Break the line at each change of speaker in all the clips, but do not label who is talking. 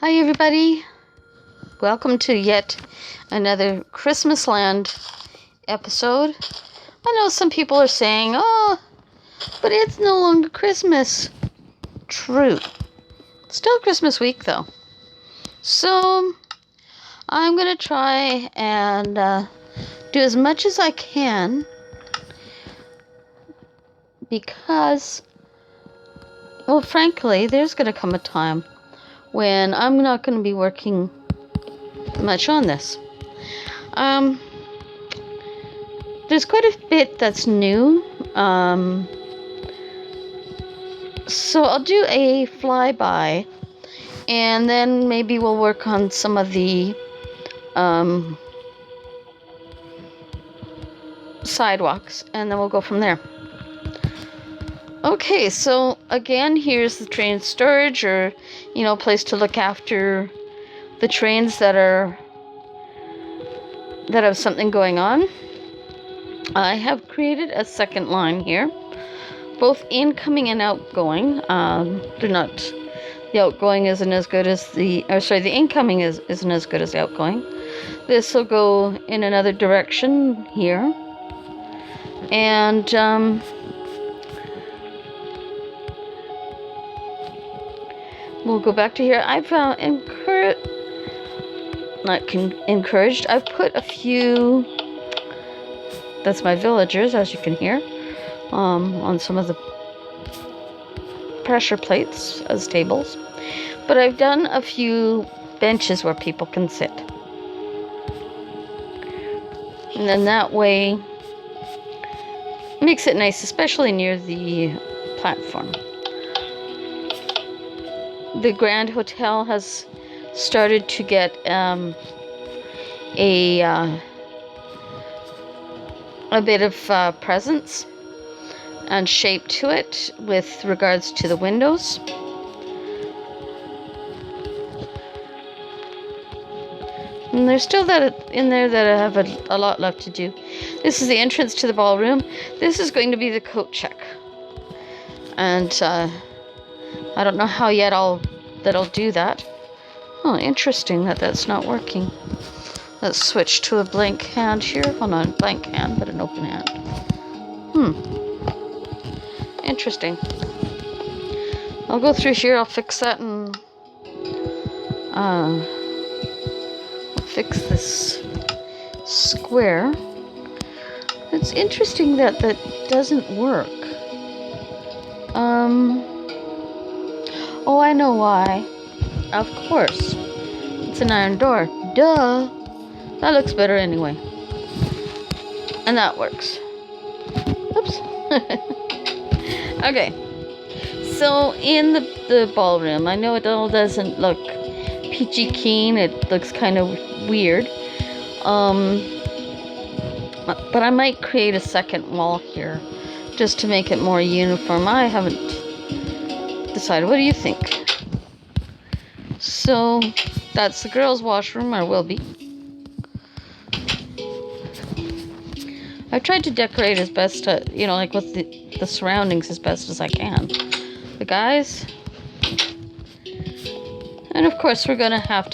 Hi everybody, welcome to yet another Christmas Land episode. I know some people are saying, oh, but it's no longer Christmas. True. Still Christmas week though. So I'm going to try and do as much as I can because, well, frankly, there's going to come a time when I'm not going to be working much on this. There's quite a bit that's new. So I'll do a flyby, and then maybe we'll work on some of the sidewalks, and then we'll go from there. Okay, so again, here's the train storage, or place to look after the trains that have something going on. I have created a second line here, both incoming and outgoing. They're not. The outgoing isn't as good as the incoming isn't as good as the outgoing. This will go in another direction here, and we'll go back to here. I've encouraged. I've put a few. That's my villagers, as you can hear, on some of the pressure plates as tables. But I've done a few benches where people can sit. And then that way makes it nice, especially near the platform. The Grand Hotel has started to get a bit of presence and shape to it with regards to the windows. And there's still that in there that I have a lot left to do. This is the entrance to the ballroom. This is going to be the coat check. And I don't know how yet I'll do that. Oh, interesting that's not working. Let's switch to a blank hand here. Well, not a blank hand, but an open hand. Interesting. I'll go through here. I'll fix that and fix this square. It's interesting that doesn't work. Oh, I know why. Of course. It's an iron door. Duh. That looks better anyway. And that works. Oops. Okay. So in the ballroom, I know it all doesn't look peachy keen. It looks kind of weird. But I might create a second wall here just to make it more uniform. I haven't decided. What do you think? So that's the girls' washroom, or will be. I've tried to decorate as best, like with the surroundings as best as I can. The guys. And of course we're going to have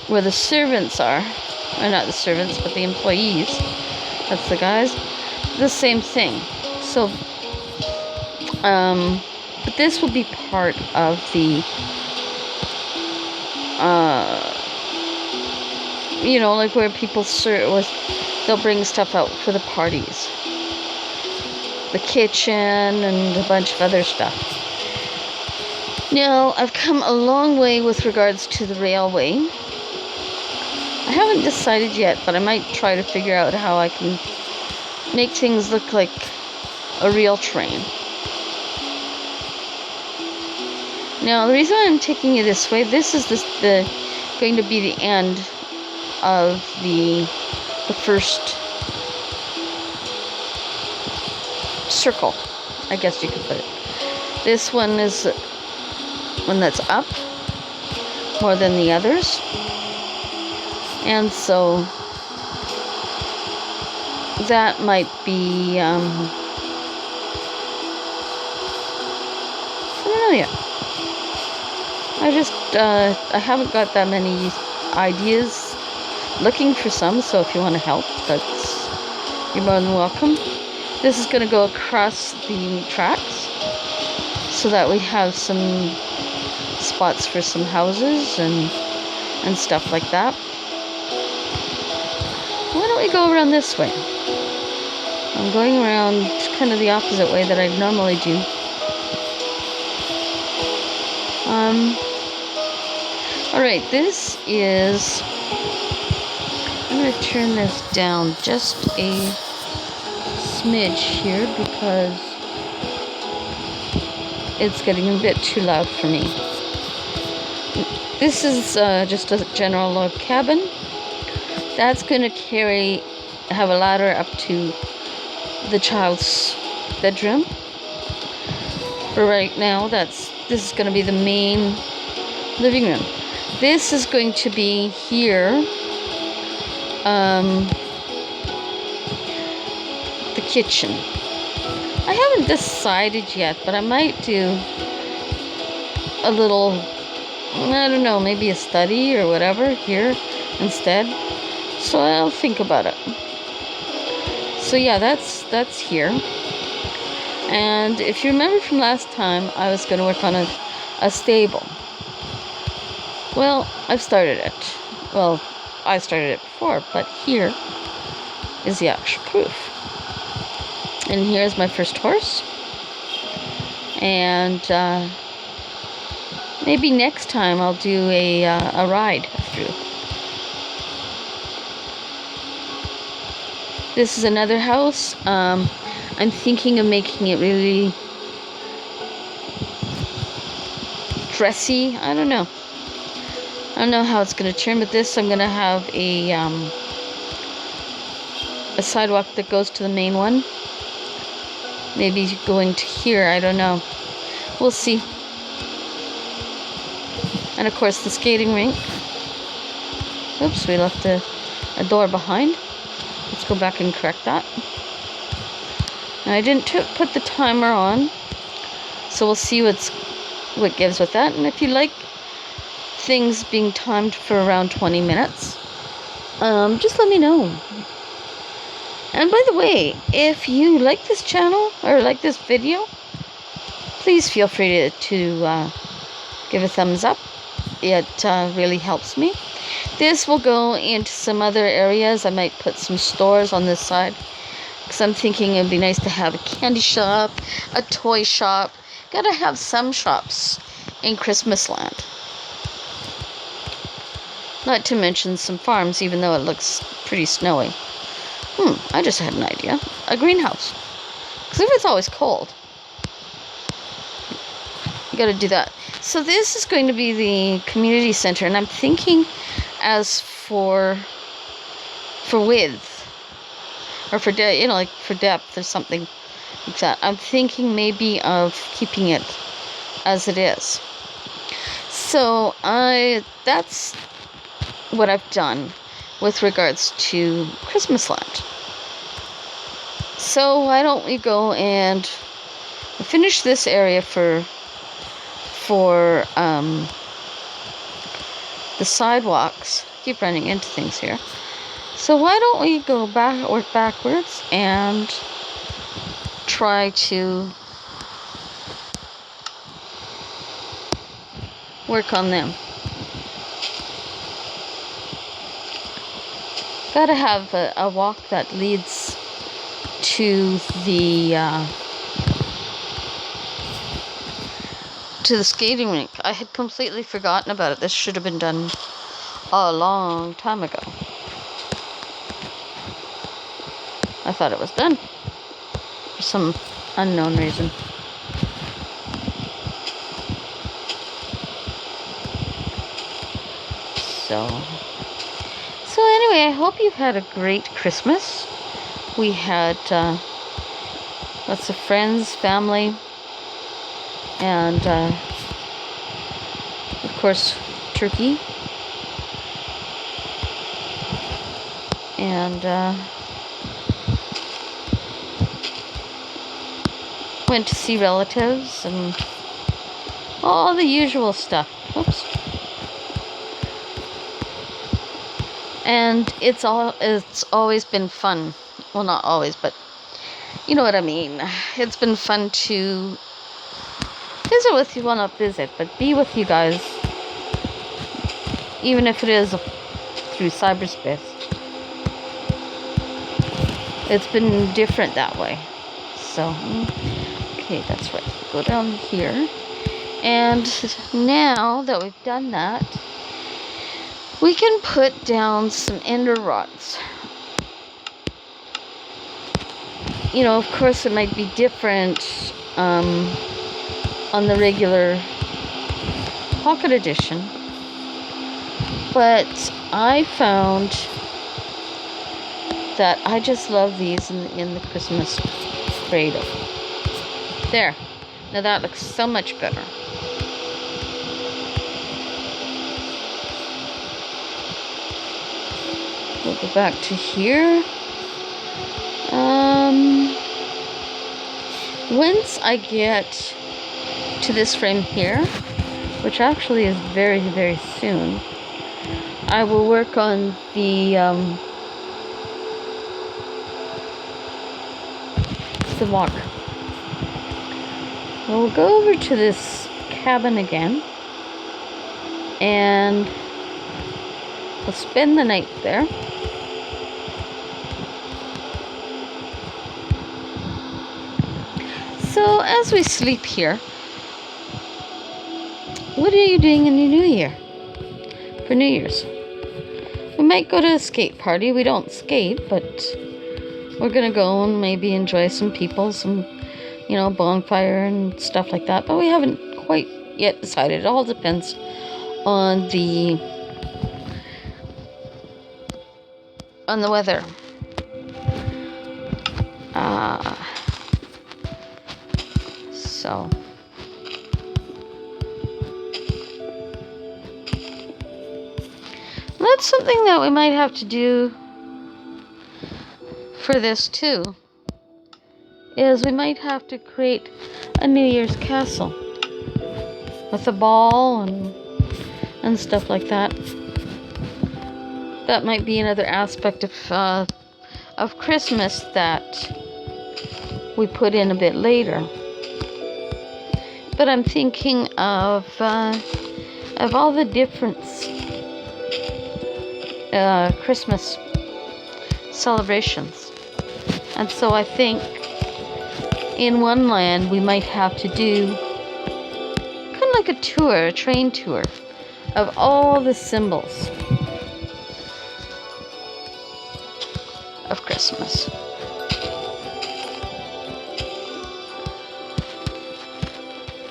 where the servants are. Or not the servants, but the employees. That's the guys. The same thing. So, but this will be part of the, like where people they'll bring stuff out for the parties. The kitchen and a bunch of other stuff. Now, I've come a long way with regards to the railway. I haven't decided yet, but I might try to figure out how I can make things look like a real train. Now, the reason I'm taking you this way, this is going to be the end of the first circle, I guess you could put it. This one is one that's up more than the others. And so that might be, I don't know yet. I haven't got that many ideas. Looking for some, so if you want to help, you're more than welcome. This is going to go across the tracks so that we have some spots for some houses and stuff like that. Why don't we go around this way? I'm going around kind of the opposite way that I normally do. Alright, this is... I'm going to turn this down just a smidge here because it's getting a bit too loud for me. This is just a general log cabin. That's going to have a ladder up to the child's bedroom. For right now, this is going to be the main living room. This is going to be here. The kitchen. I haven't decided yet, but I might do a little, I don't know, maybe a study or whatever here instead. So I'll think about it. So yeah, that's here. And if you remember from last time, I was going to work on a stable. Well, I've started it. Well, I started it before, but here is the actual proof. And here's my first horse. And maybe next time I'll do a ride through. This is another house. I'm thinking of making it really dressy. I don't know how it's going to turn, but this I'm going to have a sidewalk that goes to the main one. Maybe going to here, I don't know. We'll see. And of course the skating rink. Oops, we left a door behind. Let's go back and correct that. And I didn't put the timer on, so we'll see what gives with that. And if you like things being timed for around 20 minutes, just let me know. And by the way, if you like this channel or like this video, please feel free to give a thumbs up. It really helps me. This will go into some other areas. I might put some stores on this side because I'm thinking it'd be nice to have a candy shop, a toy shop. Gotta have some shops in Christmas land. Not to mention some farms, even though it looks pretty snowy. I just had an idea. A greenhouse. Because if it's always cold, you gotta do that. So this is going to be the community center, and I'm thinking as for width, or for like for depth or something like that. I'm thinking maybe of keeping it as it is. So that's what I've done with regards to Christmas land. So why don't we go and finish this area for the sidewalks. I keep running into things here. So why don't we go work backwards and try to work on them. Gotta have a walk that leads to the skating rink. I had completely forgotten about it. This should have been done a long time ago. I thought it was done for some unknown reason. So anyway, I hope you've had a great Christmas. We had lots of friends, family, and of course turkey, and went to see relatives and all the usual stuff. Oops. And it's always been fun. Well, not always, but you know what I mean. It's been fun to visit with you. Well, not visit, but be with you guys, even if it is through cyberspace. It's been different that way. So, okay, that's right. Go down here. And now that we've done that, we can put down some ender rods. You know, of course, it might be different on the regular pocket edition, but I found that I just love these in the Christmas Creative. There. Now that looks so much better. We'll go back to here. Once I get to this frame here, which actually is very, very soon, I will work on the walk. We'll go over to this cabin again, and we'll spend the night there. So as we sleep here, what are you doing in the new year? For New Year's? We might go to a skate party. We don't skate, but we're gonna go and maybe enjoy some people, some, bonfire and stuff like that. But we haven't quite yet decided. It all depends on the weather. So that's something that we might have to do for this too, is we might have to create a New Year's castle with a ball and stuff like that. That might be another aspect of Christmas that we put in a bit later. But I'm thinking of all the different Christmas celebrations. And so I think in one land we might have to do kind of like a train tour of all the symbols of Christmas.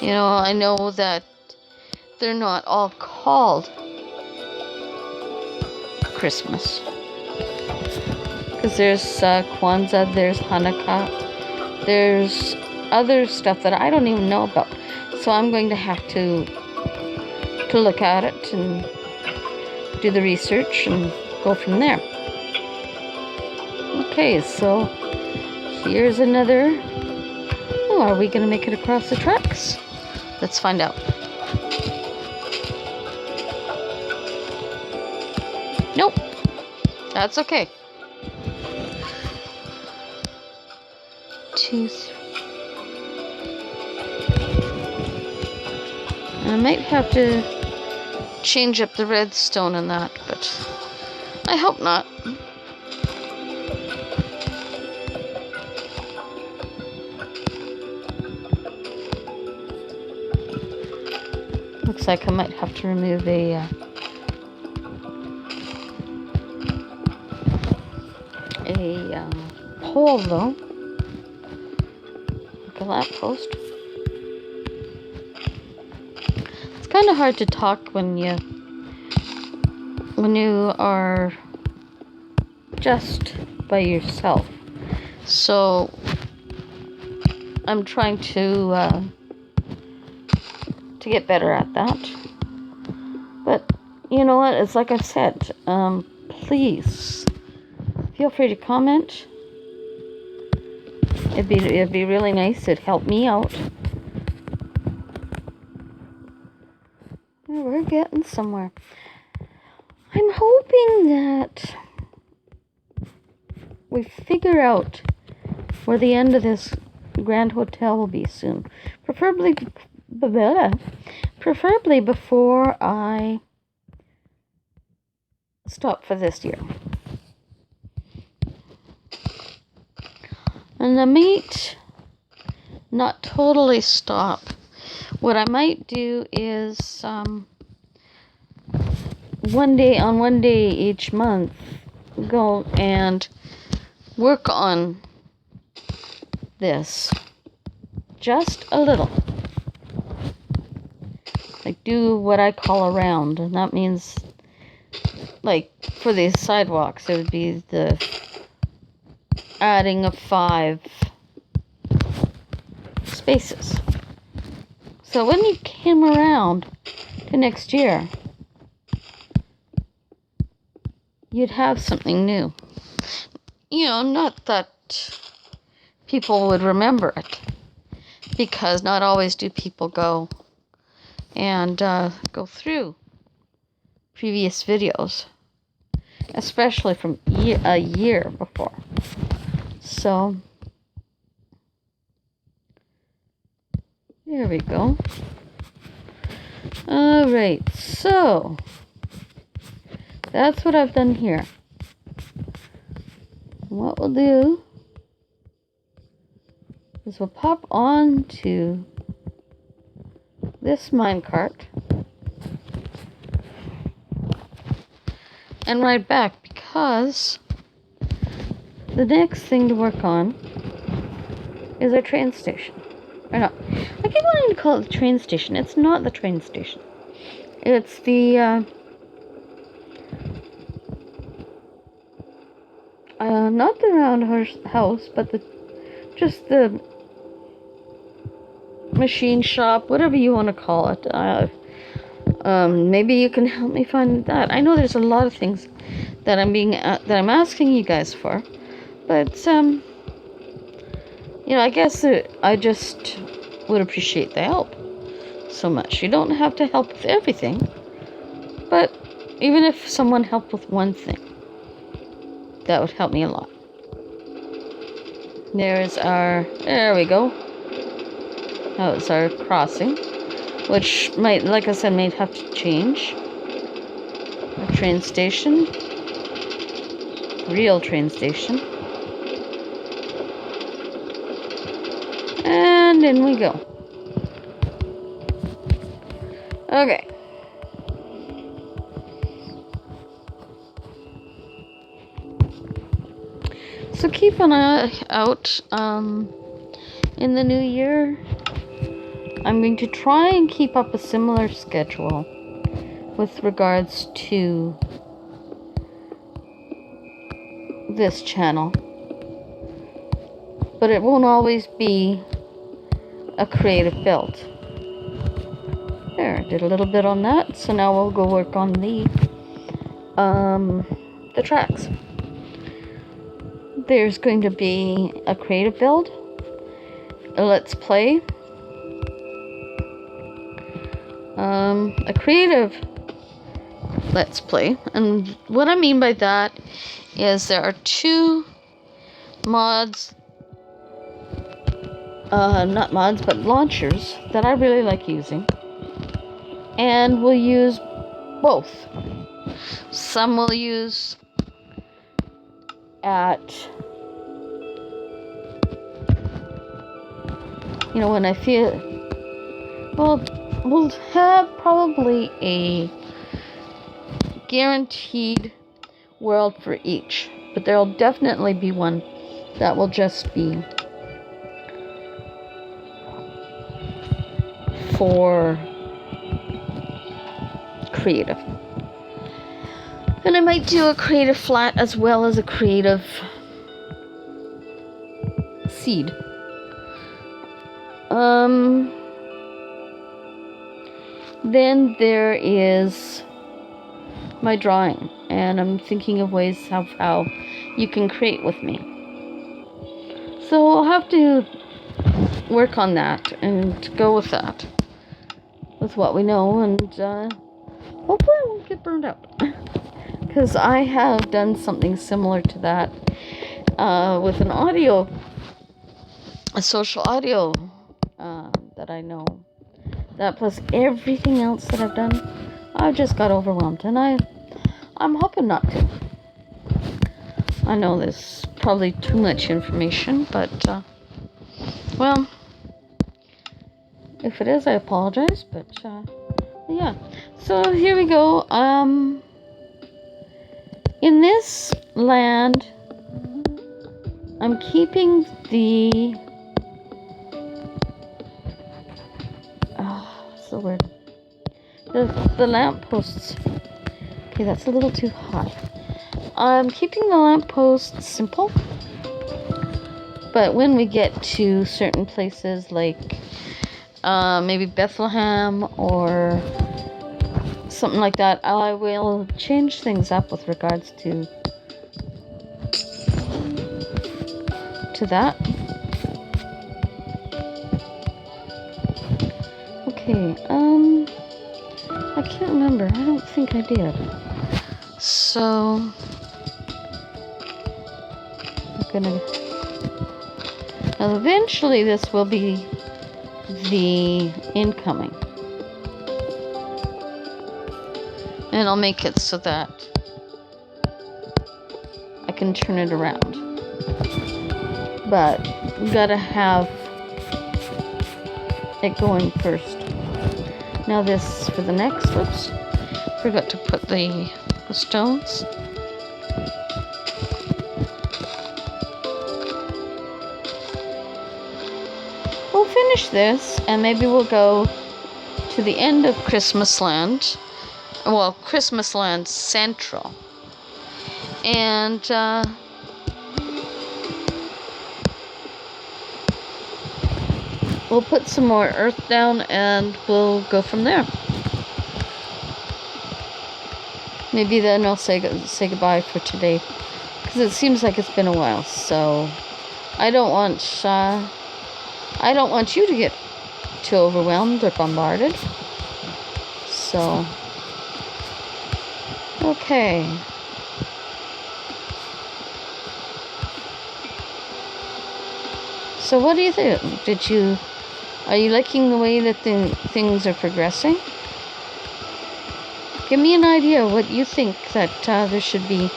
I know that they're not all called Christmas, because there's Kwanzaa, there's Hanukkah, there's other stuff that I don't even know about. So I'm going to have to look at it and do the research and go from there. Okay, so here's another. Oh, are we going to make it across the tracks? Let's find out. Nope. That's okay. 2, 3. I might have to change up the redstone in that, but I hope not. Looks like I might have to remove a pole though, like a lamppost. It's kind of hard to talk when you are just by yourself. So I'm trying to get better at that. But you know what? It's like I've said. Please feel free to comment. It'd be really nice. It'd help me out. Yeah, we're getting somewhere. I'm hoping that we figure out where the end of this Grand Hotel will be soon. Preferably before I stop for this year. And I might not totally stop. What I might do is one day each month go and work on this just a little. Like do what I call a round, and that means like for these sidewalks it would be the adding of 5 spaces. So when you came around to next year, you'd have something new. Not that people would remember it, because not always do people go and go through previous videos, especially from a year before. So there we go. Alright, so that's what I've done here. What we'll do is we'll pop on to this minecart and ride back, because the next thing to work on is our train station. Or not. I keep wanting to call it the train station. It's not the train station. It's the not the roundhouse, but just the machine shop, whatever you want to call it. Maybe you can help me find that. I know there's a lot of things that I'm asking you guys for, but I guess I just would appreciate the help so much. You don't have to help with everything, but even if someone helped with one thing, that would help me a lot. There we go. That was our crossing, which might, like I said, might have to change. A train station. Real train station. And in we go. Okay. So keep an eye out in the new year. I'm going to try and keep up a similar schedule with regards to this channel. But it won't always be a creative build. There, I did a little bit on that, so now we'll go work on the tracks. There's going to be a creative build, a let's play, a creative let's play, and what I mean by that is there are 2 mods, not mods, but launchers that I really like using, and we'll use both. Some will use at, when I feel, we'll have probably a guaranteed world for each, but there'll definitely be one that will just be for creative. And I might do a creative flat as well as a creative seed. Then there is my drawing, and I'm thinking of ways of how you can create with me. So I'll have to work on that and go with that with what we know, and hopefully I won't get burned out. Because I have done something similar to that with a social audio that I know. That plus everything else that I've done, I've just got overwhelmed, and I'm hoping not to. I know there's probably too much information, but well, if it is, I apologize. But yeah. So here we go. In this land, I'm keeping what's the word? The lampposts. Okay, that's a little too hot. I'm keeping the lampposts simple, but when we get to certain places like maybe Bethlehem or something like that, I will change things up with regards to that. Okay, I can't remember. I don't think I did. So now eventually this will be the incoming, and I'll make it so that I can turn it around, but we gotta have it going first. Now this for the next, whoops, forgot to put the stones. We'll finish this, and maybe we'll go to the end of Christmas Land. Well, Christmas Land Central. And we'll put some more earth down, and we'll go from there. Maybe then I'll say goodbye for today, because it seems like it's been a while. So I don't want you to get too overwhelmed or bombarded. So okay. So what do you think? Are you liking the way that things are progressing? Give me an idea of what you think that there should be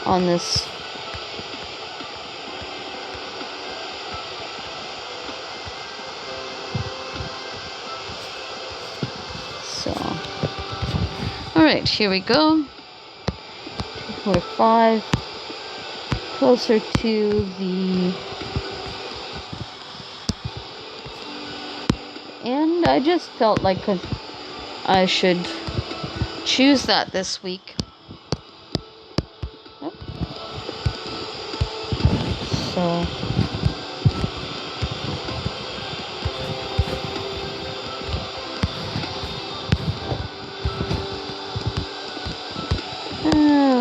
on this. So, all right, here we go. 2, 4, 5. Closer to the end. I just felt like I should choose that this week. So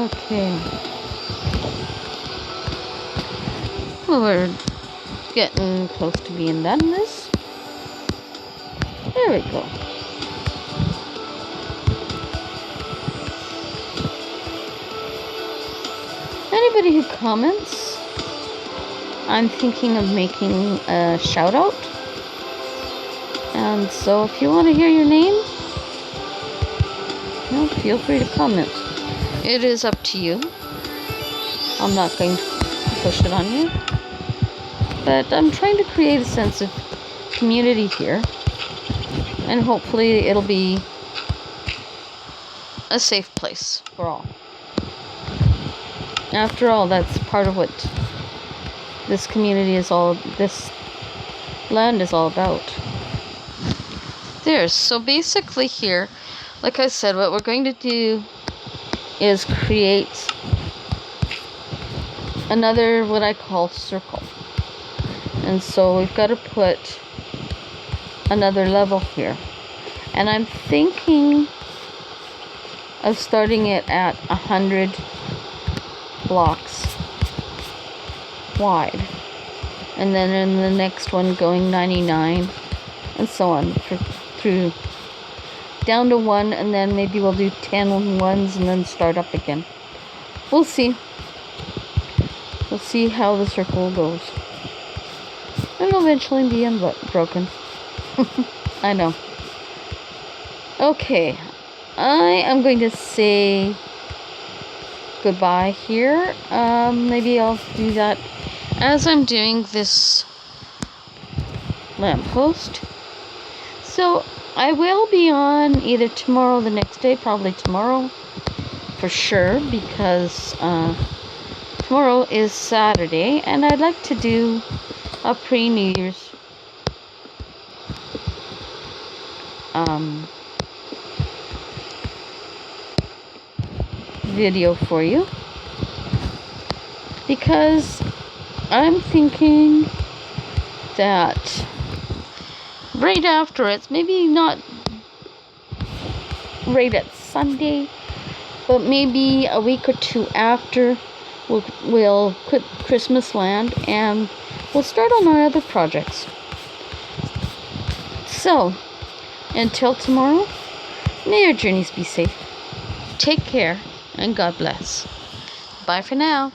okay. Well, we're getting close to being done this. There we go. Anybody who comments, I'm thinking of making a shout out. And so if you want to hear your name, feel free to comment. It is up to you. I'm not going to push it on you. But I'm trying to create a sense of community here. And hopefully it'll be a safe place for all. After all, that's part of what this land is all about. So basically here, like I said, what we're going to do is create another, what I call, circle. And so we've got to put another level here. And I'm thinking of starting it at 100 blocks wide, and then in the next one going 99, and so on through down to 1, and then maybe we'll do 10 ones and then start up again. We'll see. We'll see how the circle goes. It'll eventually be broken. I know. Okay. I am going to say goodbye here. Maybe I'll do that as I'm doing this lamppost. So I will be on either tomorrow or the next day, probably tomorrow for sure, because tomorrow is Saturday and I'd like to do a pre-New Year's video for you, because I'm thinking that right after it's maybe not right at Sunday, but maybe a week or two after we'll quit Christmas Land and we'll start on our other projects. So until tomorrow, may your journeys be safe. Take care and God bless. Bye for now.